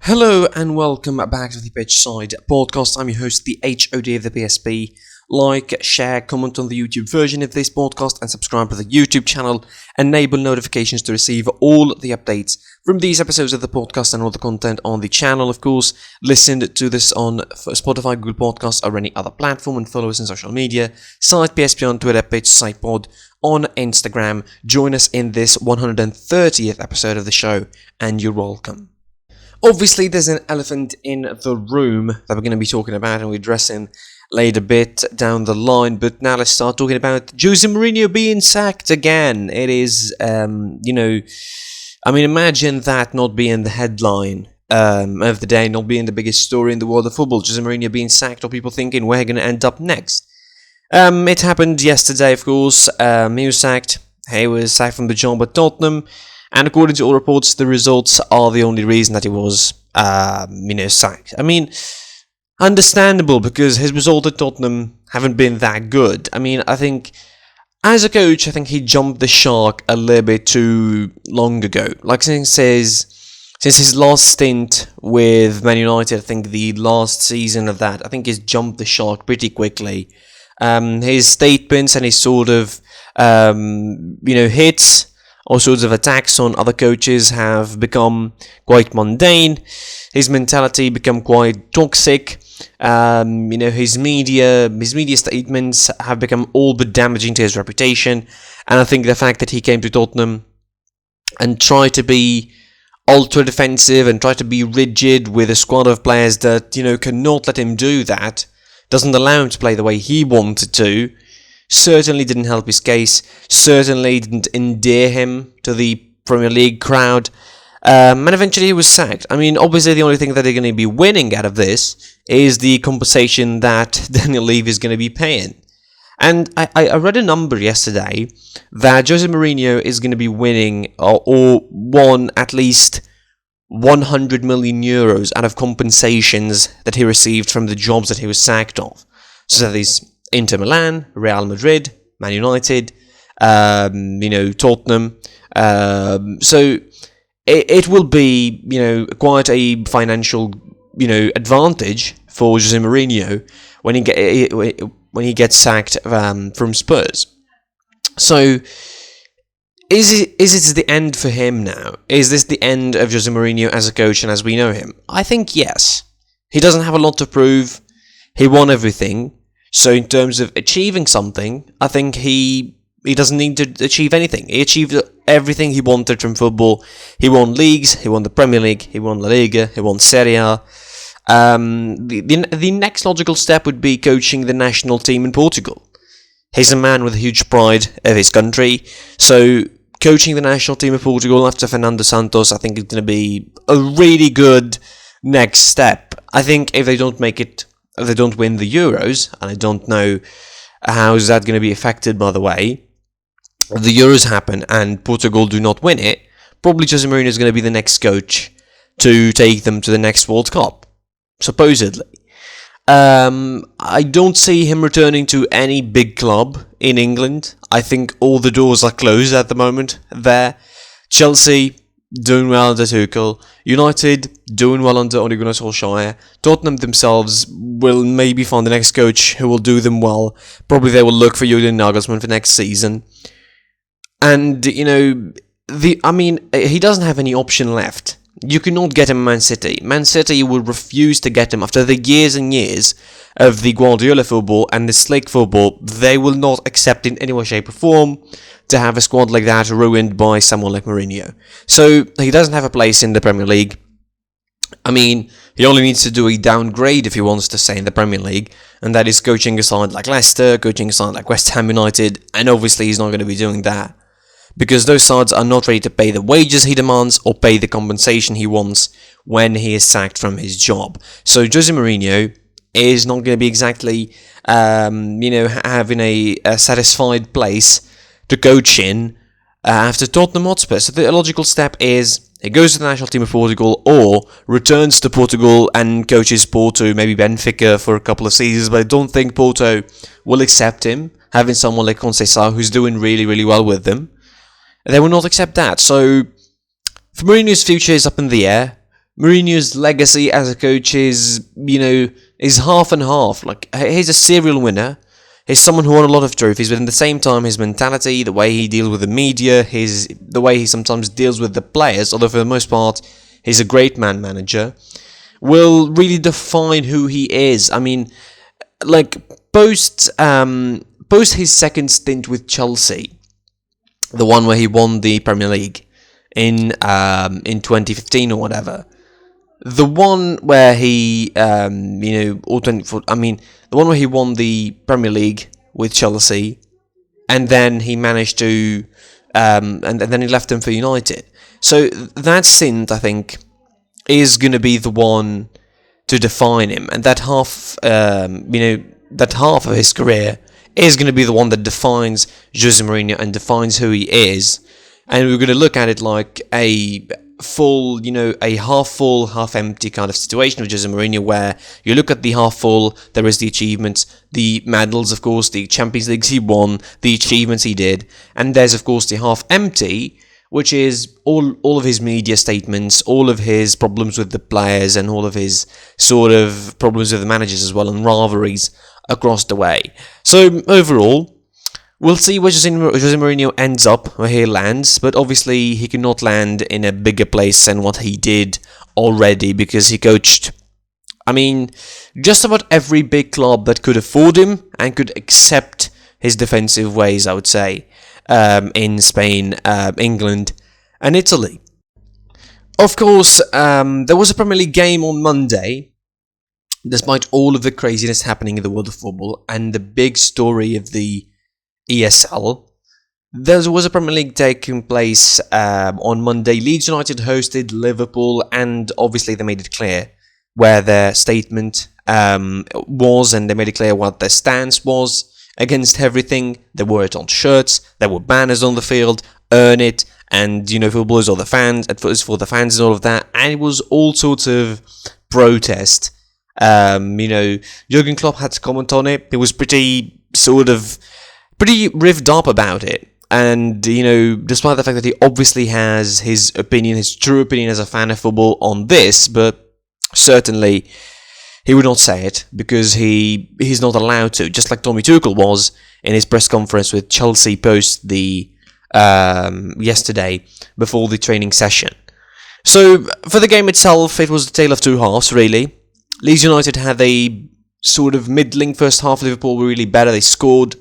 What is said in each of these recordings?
Hello and welcome back to the Pitch Side podcast. I'm your host, the HOD of the PSP. Like, share, comment on the YouTube version of this podcast and subscribe to the YouTube channel. Enable notifications to receive all the updates from these episodes of the podcast and all the content on the channel. Of course, listen to this on Spotify, Google Podcasts or any other platform and follow us on social media. Site PSP on Twitter, Pitch Side Pod on Instagram. Join us in this 130th episode of the show and you're welcome. Obviously, there's an elephant in the room that we're going to be talking about and we're addressing later a bit down the line. But now let's start talking about Jose Mourinho being sacked again. It is, imagine that not being the headline of the day, not being the biggest story in the world of football. Jose Mourinho being sacked, or people thinking we're going to end up next. It happened yesterday, of course. He was sacked. He was sacked from the job at Tottenham. And according to all reports, the results are the only reason that he was, sacked. I mean, understandable, because his results at Tottenham haven't been that good. I think, as a coach, I think he jumped the shark a little bit too long ago. Like, since his last stint with Man United, I think the last season of that, I think he's jumped the shark pretty quickly. His statements and his sort of, hits, all sorts of attacks on other coaches have become quite mundane. His mentality become quite toxic. His media statements have become all but damaging to his reputation. And I think the fact that he came to Tottenham and tried to be ultra defensive and tried to be rigid with a squad of players that, cannot let him do that, doesn't allow him to play the way he wanted to, certainly didn't help his case, certainly didn't endear him to the Premier League crowd, and eventually he was sacked. Obviously the only thing that they're going to be winning out of this is the compensation that Daniel Levy is going to be paying. And I read a number yesterday that Jose Mourinho is going to be winning or won at least 100 million euros out of compensations that he received from the jobs that he was sacked of. So that is Inter Milan, Real Madrid, Man United, Tottenham. So it will be, quite a financial, advantage for Jose Mourinho when he gets sacked from Spurs. So is it the end for him now? Is this the end of Jose Mourinho as a coach and as we know him? I think yes. He doesn't have a lot to prove. He won everything. So in terms of achieving something, I think he doesn't need to achieve anything. He achieved everything he wanted from football. He won leagues, he won the Premier League, he won La Liga, he won Serie A. The next logical step would be coaching the national team in Portugal. He's a man with a huge pride of his country. So coaching the national team of Portugal after Fernando Santos, I think is going to be a really good next step. I think if they don't win the Euros, and I don't know how is that going to be affected, by the way, if the Euros happen and Portugal do not win it, probably Jose Mourinho is going to be the next coach to take them to the next World Cup, supposedly. I don't see him returning to any big club in England. I think all the doors are closed at the moment there. Chelsea doing well under Tuchel, United doing well under Ole Gunnar Solskjaer, Tottenham themselves will maybe find the next coach who will do them well. Probably they will look for Julian Nagelsmann for next season. And, he doesn't have any option left. You cannot get him Man City. Man City will refuse to get him after the years and years of the Guardiola football and the slick football. They will not accept in any way, shape or form to have a squad like that ruined by someone like Mourinho. So he doesn't have a place in the Premier League. He only needs to do a downgrade if he wants to stay in the Premier League, and that is coaching a side like Leicester, coaching a side like West Ham United, and obviously he's not going to be doing that, because those sides are not ready to pay the wages he demands or pay the compensation he wants when he is sacked from his job. So Jose Mourinho is not going to be exactly, having a satisfied place to coach in after Tottenham Hotspur. So the logical step is he goes to the national team of Portugal or returns to Portugal and coaches Porto, maybe Benfica for a couple of seasons, but I don't think Porto will accept him, having someone like Conceição who's doing really, really well with them. They will not accept that. So Mourinho's future is up in the air. Mourinho's legacy as a coach is half and half. Like, he's a serial winner. He's someone who won a lot of trophies, but at the same time, his mentality, the way he deals with the media, the way he sometimes deals with the players, although for the most part, he's a great manager, will really define who he is. I mean, like, post his second stint with Chelsea, the one where he won the Premier League in 2015 or whatever, the one where he or 24, I mean, the one where he won the Premier League with Chelsea, and then he managed to and then he left them for United. So that stint, I think, is going to be the one to define him, and that half of his career is going to be the one that defines Jose Mourinho and defines who he is. And we're going to look at it like a full, a half full, half empty kind of situation with Jose Mourinho, where you look at the half full, there is the achievements, the medals, of course, the Champions Leagues he won, the achievements he did, and there's, of course, the half empty, which is all of his media statements, all of his problems with the players, and all of his sort of problems with the managers as well, and rivalries across the way. So overall, we'll see where Jose Mourinho ends up, where he lands, but obviously he cannot land in a bigger place than what he did already, because he coached, I mean, just about every big club that could afford him and could accept his defensive ways, I would say, in Spain, England, and Italy. Of course, there was a Premier League game on Monday, despite all of the craziness happening in the world of football and the big story of the ESL. There was a Premier League taking place on Monday. Leeds United hosted Liverpool, and obviously they made it clear where their statement was, and they made it clear what their stance was against everything. There were it on shirts, there were banners on the field, earn it, and football is all the fans, and it's for the fans and all of that, and it was all sorts of protest. Jurgen Klopp had to comment on it. It was pretty rived up about it. And, despite the fact that he obviously has his opinion, his true opinion as a fan of football on this, but certainly he would not say it because he's not allowed to, just like Tommy Tuchel was in his press conference with Chelsea post the yesterday before the training session. So, for the game itself, it was a tale of two halves, really. Leeds United had a sort of middling first half. Liverpool were really better. They scored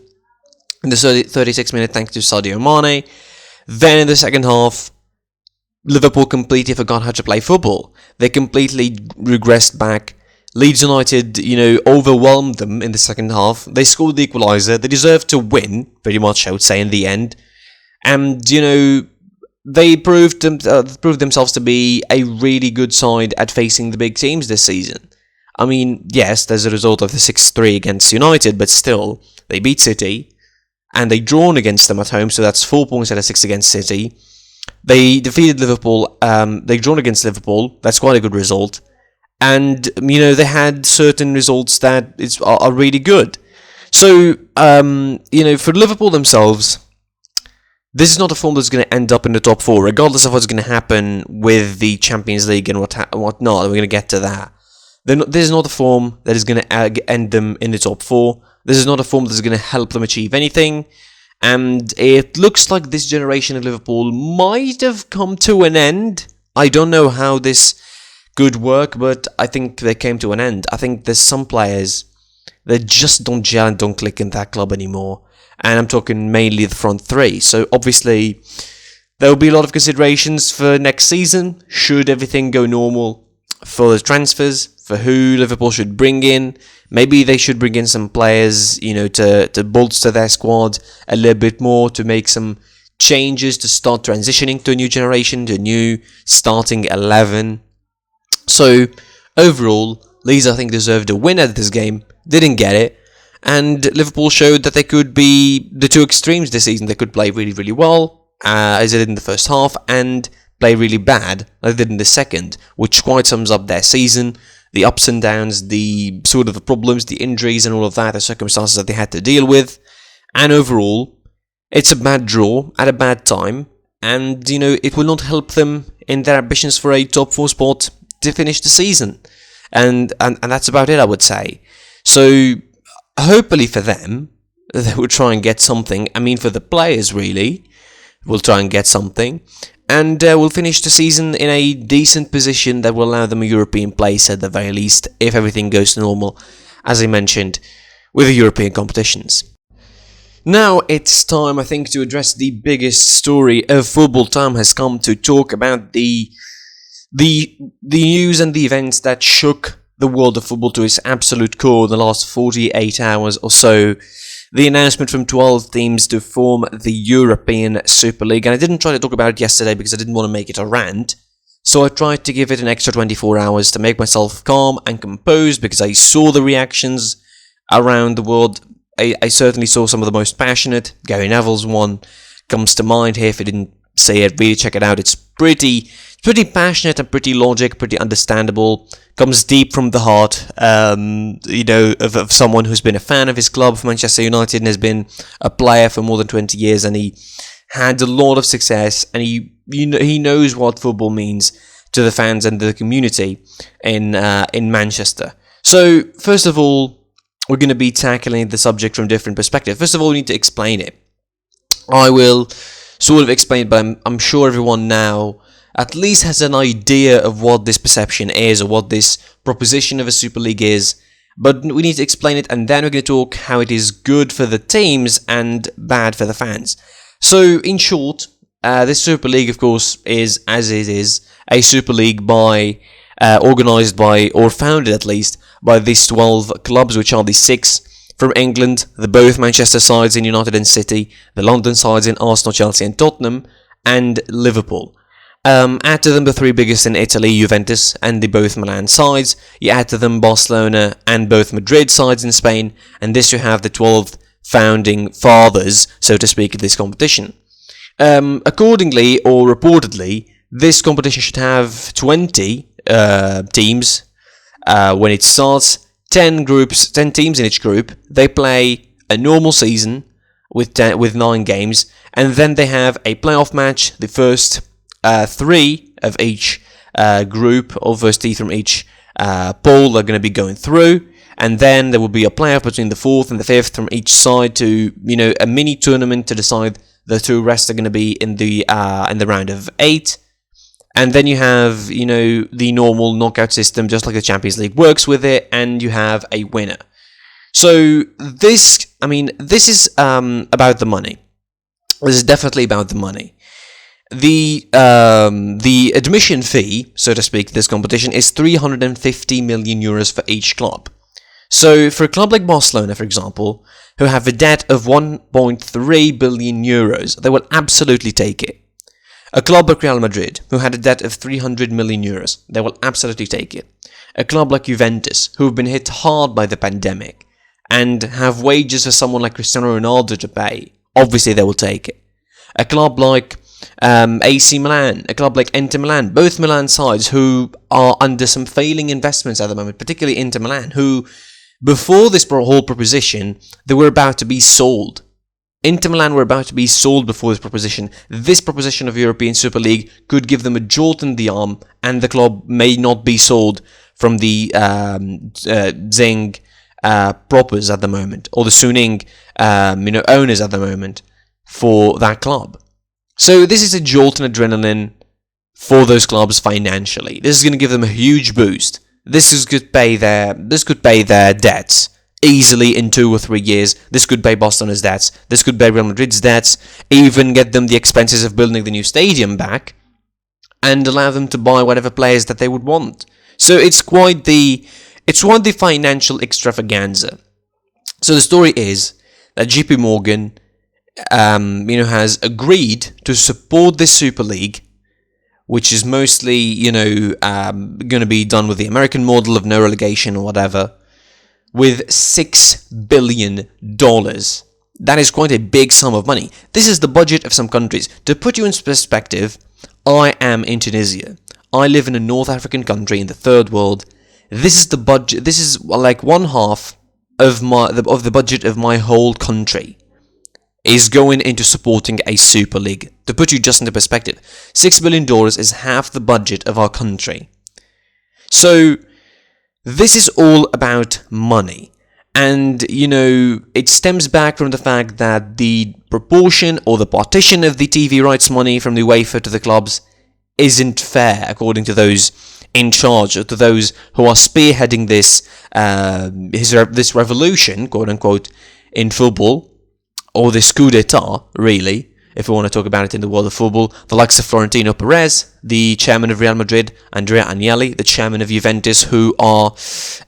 in the 36th minute thanks to Sadio Mane. Then in the second half, Liverpool completely forgot how to play football. They completely regressed back. Leeds United, overwhelmed them in the second half. They scored the equaliser. They deserved to win, pretty much, I would say, in the end. And, they proved themselves to be a really good side at facing the big teams this season. I mean, yes, there's a result of the 6-3 against United, but still, they beat City, and they drawn against them at home, so that's 4 points out of 6 against City. They defeated Liverpool, they drawn against Liverpool, that's quite a good result, and, they had certain results that are really good. So, for Liverpool themselves, this is not a form that's going to end up in the top 4, regardless of what's going to happen with the Champions League and whatnot. We're going to get to that. This is not a form that is going to end them in the top 4. This is not a form that is going to help them achieve anything. And it looks like this generation of Liverpool might have come to an end. I don't know how this could work, but I think they came to an end. I think there's some players that just don't gel and don't click in that club anymore. And I'm talking mainly the front three. So obviously, there will be a lot of considerations for next season, should everything go normal, for the transfers, for who Liverpool should bring in. Maybe they should bring in some players, to bolster their squad a little bit more, to make some changes, to start transitioning to a new generation, to a new starting 11. So, overall, Leeds, I think, deserved a win at this game, didn't get it, and Liverpool showed that they could be the two extremes this season. They could play really, really well, as they did in the first half, and play really bad, like they did in the second, which quite sums up their season, the ups and downs, the sort of the problems, the injuries and all of that, the circumstances that they had to deal with. And overall, it's a bad draw at a bad time, and, it will not help them in their ambitions for a top 4 spot to finish the season. And that's about it, I would say. So, hopefully for them, they will try and get something. I mean, for the players, really, will try and get something. And we'll finish the season in a decent position that will allow them a European place at the very least, if everything goes normal, as I mentioned, with the European competitions. Now it's time, I think, to address the biggest story of football. Time has come to talk about the news and the events that shook the world of football to its absolute core in the last 48 hours or so. The announcement from 12 teams to form the European Super League. And I didn't try to talk about it yesterday because I didn't want to make it a rant. So I tried to give it an extra 24 hours to make myself calm and composed because I saw the reactions around the world. I certainly saw some of the most passionate. Gary Neville's one comes to mind here. If you didn't see it, really check it out. It's pretty passionate and pretty logic, pretty understandable. Comes deep from the heart, of someone who's been a fan of his club, of Manchester United, and has been a player for more than 20 years, and he had a lot of success, and he knows what football means to the fans and the community in Manchester. So, first of all, we're going to be tackling the subject from different perspectives. First of all, we need to explain it. I will sort of explain, but I'm sure everyone now at least has an idea of what this perception is or what this proposition of a Super League is. But we need to explain it, and then we're going to talk how it is good for the teams and bad for the fans. So, in short, this Super League, of course, is, as it is, a Super League organised by, or founded at least, by these 12 clubs, which are the 6 from England, the both Manchester sides in United and City, the London sides in Arsenal, Chelsea and Tottenham, and Liverpool. Add to them the 3 biggest in Italy, Juventus and the both Milan sides. You add to them Barcelona and both Madrid sides in Spain, and this you have the 12 founding fathers, so to speak, of this competition. Accordingly, or reportedly, this competition should have 20 teams when it starts. 10 teams in each group. They play a normal season with 9 games, and then they have a playoff match. The first 3 of each group, or first 3 from each pool, are going to be going through, and then there will be a playoff between the 4th and the 5th from each side to, a mini tournament to decide the 2 rest are going to be in the round of 8. And then you have, the normal knockout system, just like the Champions League works with it, and you have a winner. So this is about the money. This is definitely about the money. The admission fee, so to speak, this competition is 350 million euros for each club. So for a club like Barcelona, for example, who have a debt of 1.3 billion euros, they will absolutely take it. A club like Real Madrid, who had a debt of 300 million euros, they will absolutely take it. A club like Juventus, who have been hit hard by the pandemic and have wages for someone like Cristiano Ronaldo to pay, obviously they will take it. A club like AC Milan, a club like Inter Milan, both Milan sides who are under some failing investments at the moment, particularly Inter Milan, who, before this whole proposition, they were about to be sold. Inter Milan were about to be sold before this proposition. This proposition of European Super League could give them a jolt in the arm, and the club may not be sold from the Zeng propers at the moment, or the Suning owners at the moment for that club. So this is a jolt in adrenaline for those clubs financially. This is going to give them a huge boost. This could pay their debts easily in 2 or 3 years. This could pay Barcelona's debts. This could pay Real Madrid's debts. Even get them the expenses of building the new stadium back, and allow them to buy whatever players that they would want. So it's quite the financial extravaganza. So the story is that JP Morgan, has agreed to support this Super League, which is mostly, going to be done with the American model of no relegation or whatever, with $6 billion. That is quite a big sum of money. This is the budget of some countries. To put you in perspective, I am in Tunisia. I live in a North African country in the third world. This is the budget. This is like 1/2 of the budget of my whole country is going into supporting a Super League. To put you just into perspective, $6 billion is half the budget of our country. So this is all about money. And, it stems back from the fact that the proportion or the partition of the TV rights money from the UEFA to the clubs isn't fair, according to those in charge, or to those who are spearheading this revolution, quote unquote, in football, or this coup d'etat, really, if we want to talk about it in the world of football. The likes of Florentino Perez, the chairman of Real Madrid, Andrea Agnelli, the chairman of Juventus, who are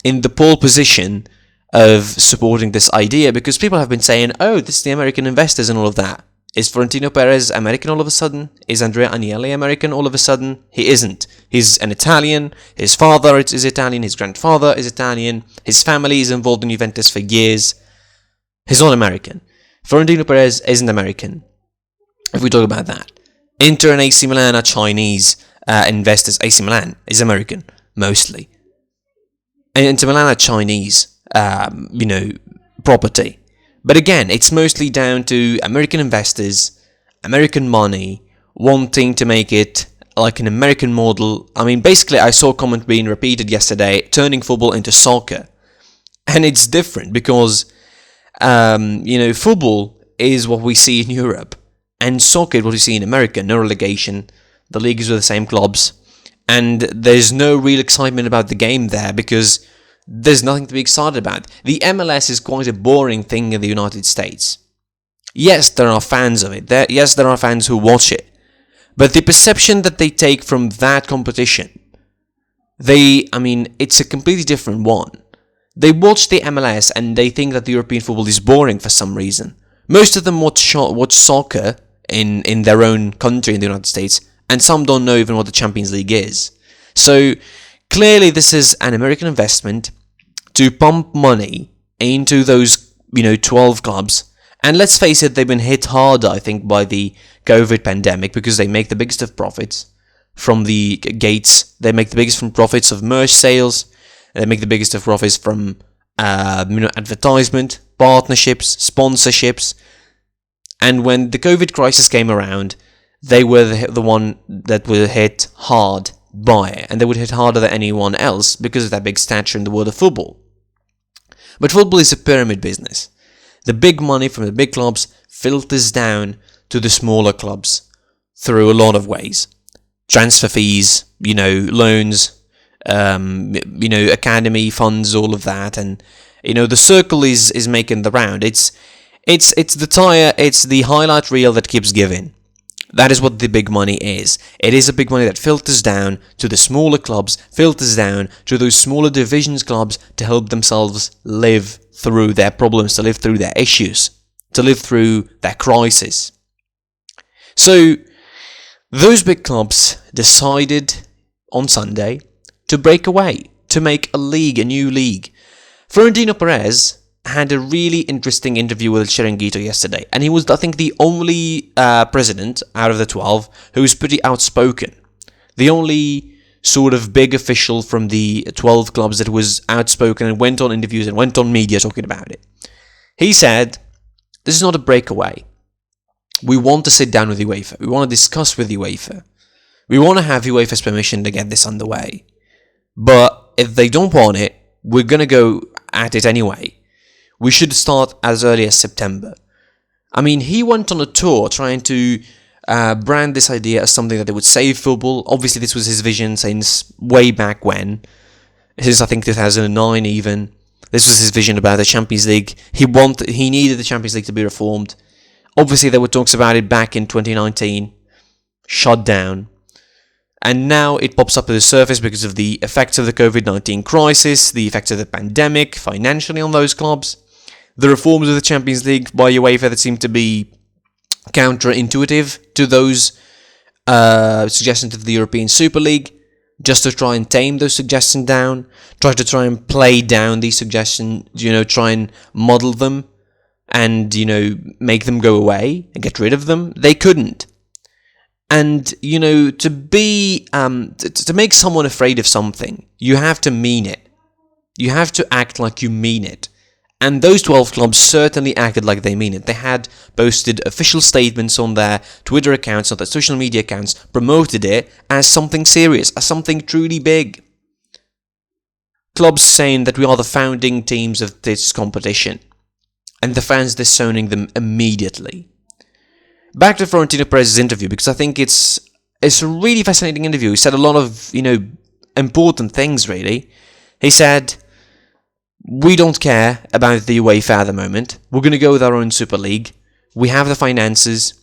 in the pole position of supporting this idea, because people have been saying, oh, this is the American investors and all of that. Is Florentino Perez American all of a sudden? Is Andrea Agnelli American all of a sudden? He isn't. He's an Italian. His father is Italian. His grandfather is Italian. His family is involved in Juventus for years. He's not American. Florentino Perez isn't American, if we talk about that. Inter and AC Milan are Chinese investors. AC Milan is American, mostly. And Inter Milan are Chinese, property. But again, it's mostly down to American investors, American money, wanting to make it like an American model. I mean, basically, I saw a comment being repeated yesterday, turning football into soccer. And it's different because, football is what we see in Europe. And soccer is what we see in America. No relegation. The leagues are the same clubs. And there's no real excitement about the game there because there's nothing to be excited about. The MLS is quite a boring thing in the United States. Yes, there are fans of it. Yes, there are fans who watch it. But the perception that they take from that competition, it's a completely different one. They watch the MLS and they think that the European football is boring for some reason. Most of them watch soccer in their own country in the United States, and some don't know even what the Champions League is. So clearly this is an American investment to pump money into those, 12 clubs. And let's face it, they've been hit harder, I think, by the COVID pandemic because they make the biggest of profits from the gates. They make the biggest from profits of merch sales. They make the biggest of profits from advertisement, partnerships, sponsorships. And when the COVID crisis came around, they were the one that were hit hard by it, and they would hit harder than anyone else because of their big stature in the world of football. But football is a pyramid business. The big money from the big clubs filters down to the smaller clubs through a lot of ways. Transfer fees, loans, academy funds, all of that, and the circle is making the round. It's the highlight reel that keeps giving. That is what the big money is. It is a big money that filters down to the smaller clubs, filters down to those smaller divisions clubs to help themselves live through their problems, to live through their issues, to live through their crisis. So, those big clubs decided on Sunday to break away, to make a new league. Florentino Perez had a really interesting interview with El Chiringuito yesterday, and he was, I think, the only president out of the 12 who was pretty outspoken. The only sort of big official from the 12 clubs that was outspoken and went on interviews and went on media talking about it. He said, this is not a breakaway. We want to sit down with UEFA. We want to discuss with UEFA. We want to have UEFA's permission to get this underway. But if they don't want it, we're going to go at it anyway. We should start as early as September. I mean, he went on a tour trying to brand this idea as something that they would save football. Obviously, this was his vision since way back when. Since, I think, 2009 even. This was his vision about the Champions League. He needed the Champions League to be reformed. Obviously, there were talks about it back in 2019. Shut down. And now it pops up to the surface because of the effects of the COVID-19 crisis, the effects of the pandemic, financially on those clubs. The reforms of the Champions League by UEFA that seem to be counterintuitive to those suggestions of the European Super League, just to try and tame those suggestions down, try and play down these suggestions, try and model them and, make them go away and get rid of them. They couldn't. And, to make someone afraid of something, you have to mean it. You have to act like you mean it. And those 12 clubs certainly acted like they mean it. They had posted official statements on their Twitter accounts, on their social media accounts, promoted it as something serious, as something truly big. clubs saying that we are the founding teams of this competition, and the fans disowning them immediately. Back to Florentino Perez's interview, because I think it's a really fascinating interview. He said a lot of, important things, really. He said, we don't care about the UEFA at the moment. We're going to go with our own Super League. We have the finances.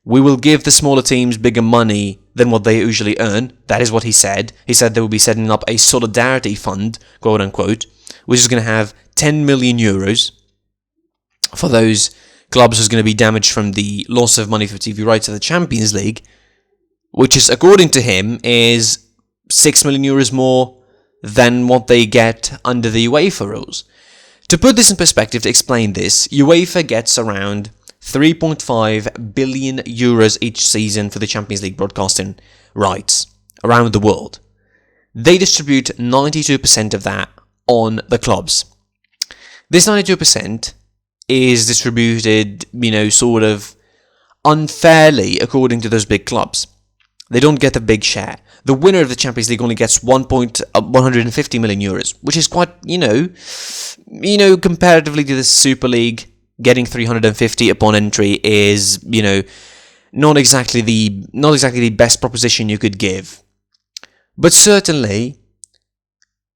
We will give the smaller teams bigger money than what they usually earn. That is what he said. He said they will be setting up a solidarity fund, quote unquote, which is going to have 10 million euros for those clubs who's going to be damaged from the loss of money for TV rights of the Champions League, which is, according to him, is 6 million euros more than what they get under the UEFA rules. To put this in perspective, to explain this, UEFA gets around 3.5 billion euros each season for the Champions League broadcasting rights around the world. They distribute 92% of that on the clubs. This 92% is distributed, sort of unfairly according to those big clubs. They don't get a big share. The winner of the Champions League only gets 150 million euros, which is quite, comparatively to the Super League, getting 350 upon entry is, not exactly the best proposition you could give. But certainly,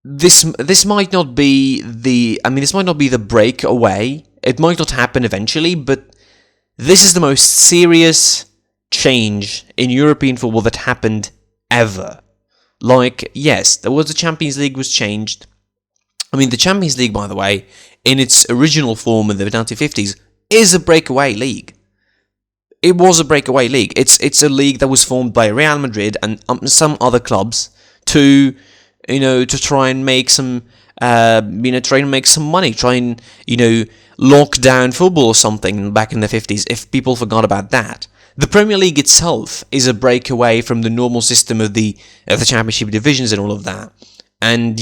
this might not be the breakaway. It might not happen eventually, but this is the most serious change in European football that happened ever. Like, yes, there was the Champions League was changed. The Champions League, by the way, in its original form in the 1950s, is a breakaway league. It was a breakaway league. It's a league that was formed by Real Madrid and some other clubs to try and make some money, try and lock down football or something back in the 50s. If people forgot about that. The Premier League itself is a breakaway from the normal system of the Championship divisions and all of that. And,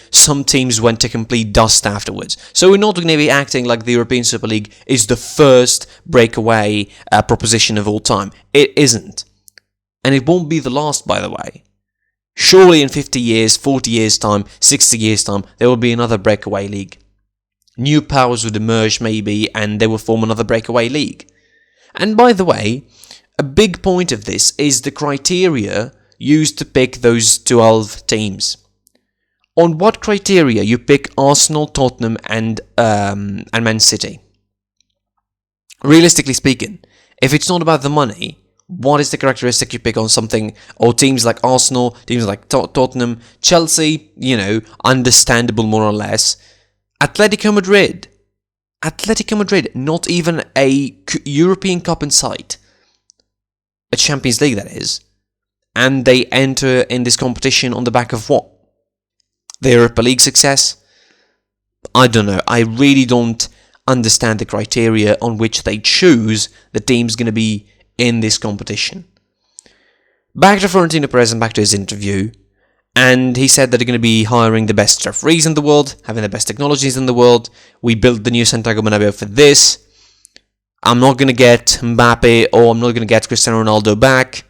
some teams went to complete dust afterwards. So we're not going to be acting like the European Super League is the first breakaway proposition of all time. It isn't. And it won't be the last, by the way. Surely in 50 years, 40 years' time, 60 years' time, there will be another breakaway league. New powers would emerge, maybe, and they will form another breakaway league. And by the way, a big point of this is the criteria used to pick those 12 teams. On what criteria you pick Arsenal, Tottenham, and Man City? Realistically speaking, if it's not about the money, what is the characteristic you pick on something, or teams like Arsenal, teams like Tottenham, Chelsea, understandable more or less. Atletico Madrid, not even a European Cup in sight. A Champions League, that is. And they enter in this competition on the back of what? The Europa League success? I don't know. I really don't understand the criteria on which they choose the team's going to be in this competition. Back to Florentino Perez and back to his interview. And he said that they're going to be hiring the best referees in the world, having the best technologies in the world. We built the new Santiago Bernabeu for this. I'm not going to get Mbappe or I'm not going to get Cristiano Ronaldo back.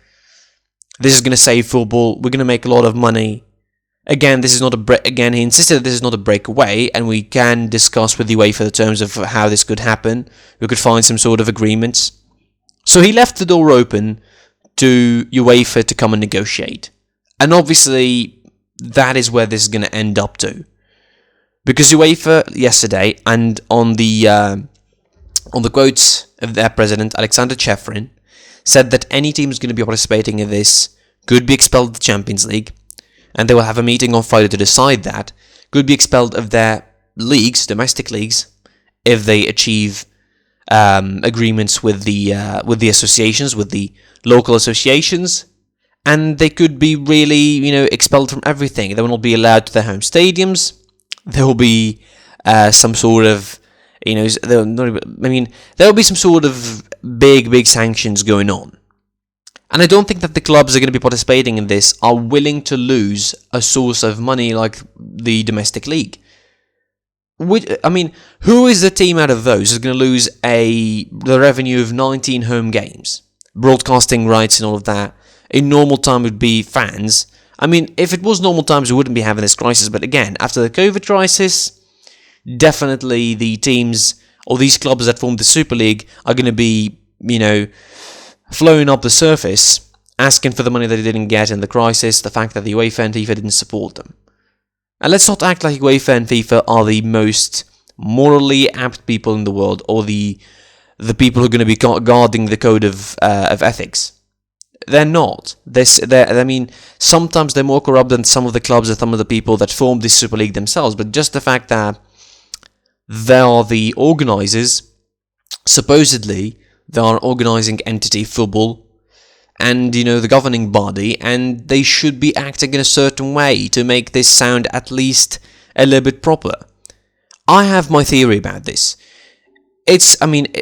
This is going to save football. We're going to make a lot of money. Again, he insisted that this is not a breakaway, and we can discuss with UEFA the terms of how this could happen. We could find some sort of agreements. So he left the door open to UEFA to come and negotiate. And obviously, that is where this is going to end up to. Because UEFA yesterday, and on the quotes of their president, Alexander Chefrin, said that any team who's going to be participating in this could be expelled of the Champions League, and they will have a meeting on Friday to decide that, could be expelled of their leagues, domestic leagues, if they achieve agreements with the associations, with the local associations, and they could be really, expelled from everything. They will not be allowed to their home stadiums. There will be some sort of, there will be some sort of big sanctions going on. And I don't think that the clubs are going to be participating in this are willing to lose a source of money like the domestic league. Who is the team out of those who's going to lose the revenue of 19 home games? Broadcasting rights and all of that. In normal time would be fans. I mean, if it was normal times, we wouldn't be having this crisis. But again, after the COVID crisis, definitely the teams or these clubs that formed the Super League are going to be, flowing up the surface, asking for the money that they didn't get in the crisis, the fact that the UEFA and FIFA didn't support them. And let's not act like UEFA and FIFA are the most morally apt people in the world, or the people who are going to be guarding the code of ethics. They're not. Sometimes they're more corrupt than some of the clubs and some of the people that formed this Super League themselves. But just the fact that they are the organisers, supposedly they are an organising entity, football, and the governing body, and they should be acting in a certain way to make this sound at least a little bit proper. I have my theory about this.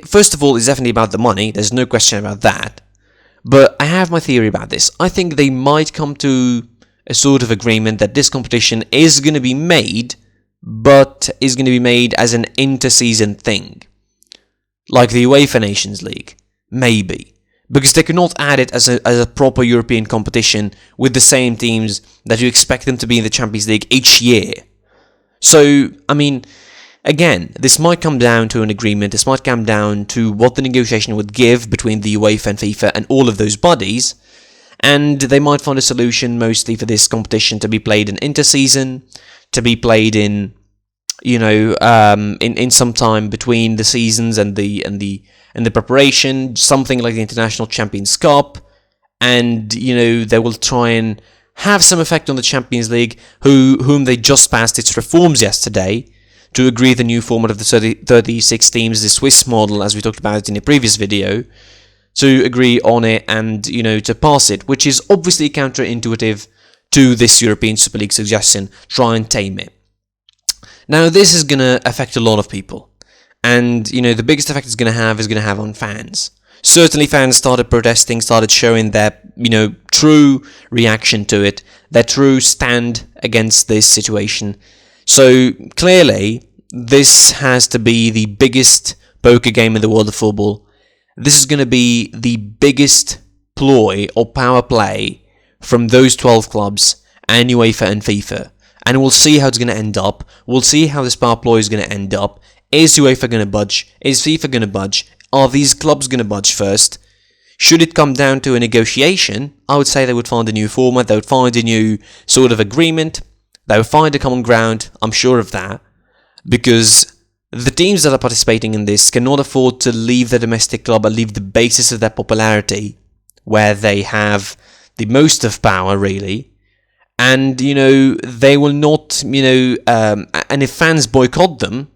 First of all, it's definitely about the money. There's no question about that. But I have my theory about this. I think they might come to a sort of agreement that this competition is going to be made, but is going to be made as an inter-season thing. Like the UEFA Nations League. Maybe. Because they cannot add it as a proper European competition with the same teams that you expect them to be in the Champions League each year. So, again, this might come down to an agreement. This might come down to what the negotiation would give between the UEFA and FIFA and all of those bodies. And they might find a solution mostly for this competition to be played in inter-season, to be played in some time between the seasons and the preparation, something like the International Champions Cup, and they will try and have some effect on the Champions League, whom they just passed its reforms yesterday to agree the new format of the 36 teams, the Swiss model, as we talked about in a previous video, to agree on it and to pass it, which is obviously counterintuitive to this European Super League suggestion. Try and tame it. Now, this is going to affect a lot of people. And, the biggest effect it's going to have on fans. Certainly fans started protesting, started showing their, true reaction to it, their true stand against this situation. So, clearly, this has to be the biggest poker game in the world of football. This is going to be the biggest ploy or power play from those 12 clubs and UEFA and FIFA. And we'll see how it's going to end up. We'll see how this power ploy is going to end up. Is UEFA going to budge? Is FIFA going to budge? Are these clubs going to budge first? Should it come down to a negotiation, I would say they would find a new format. They would find a new sort of agreement. They would find a common ground. I'm sure of that. Because the teams that are participating in this cannot afford to leave their domestic club and leave the basis of their popularity, where they have the most of power, really. And, they will not, and if fans boycott them,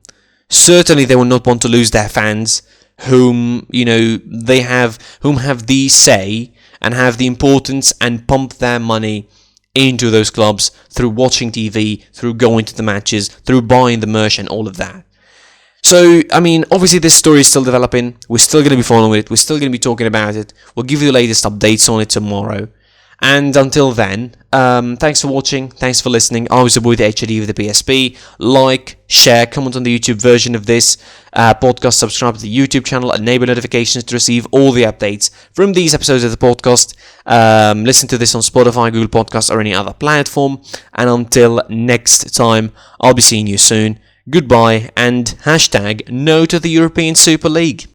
certainly they will not want to lose their fans whom have the say and have the importance and pump their money into those clubs through watching TV, through going to the matches, through buying the merch and all of that. So, obviously this story is still developing. We're still going to be following it. We're still going to be talking about it. We'll give you the latest updates on it tomorrow. And until then, thanks for watching, thanks for listening. I was your boy, the HOD of the PSP. Like, share, comment on the YouTube version of this podcast, subscribe to the YouTube channel, enable notifications to receive all the updates from these episodes of the podcast. Listen to this on Spotify, Google Podcasts, or any other platform. And until next time, I'll be seeing you soon. Goodbye, and #No to the European Super League.